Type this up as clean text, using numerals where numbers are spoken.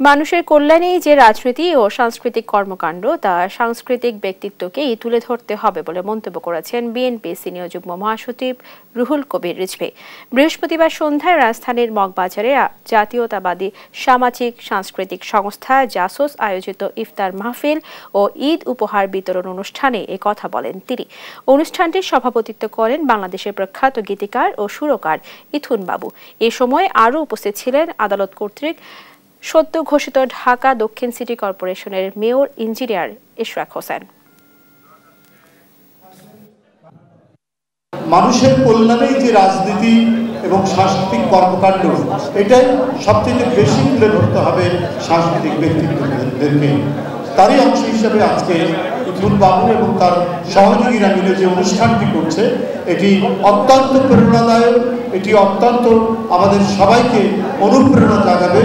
মানুষের কল্যাণেই যে রাজনীতি ও সাংস্কৃতিক কর্মকাণ্ড তা সাংস্কৃতিক ব্যক্তিত্বকেই তুলে ধরতে হবে বলে মন্তব্য করেছেন বিএনপি সিনিয়র যুগ্ম মহাসচিব রুহুল কবির রিজভী। বৃহস্পতিবার সন্ধ্যায় রাজধানীর মগবাজারে জাতীয়তাবাদী সামাজিক সাংস্কৃতিক সংস্থা জাসোস আয়োজিত ইফতার মাহফিল ও ঈদ উপহার বিতরণ অনুষ্ঠানে এ কথা বলেন তিনি। অনুষ্ঠানটির সভাপতিত্ব করেন বাংলাদেশের প্রখ্যাত গীতিকার ও সুরকার ইথুন বাবু। এ সময় আরও উপস্থিত ছিলেন আদালত কর্তৃক সদ্য ঘোষিত ঢাকা দক্ষিণ সিটি কর্পোরেশনের মেয়র ইঞ্জিনিয়ার ইশরাক হোসেন। মানুষের কল্যাণেই যে রাজনীতি এবং সাংস্কৃতিক কর্মকাণ্ড এটাই সবচেয়ে বেশি তুলে ধরতে হবে সাংস্কৃতিক ব্যক্তিত্বদেরকে। তারই অংশ হিসেবে আজকে ইথুন বাবু এবং তার সহযোগীরা মিলে যে অনুষ্ঠানটি করছে এটি অত্যন্ত প্রেরণাদায়ক, এটি অত্যন্ত আমাদের সবাইকে অনুপ্রেরণা জাগাবে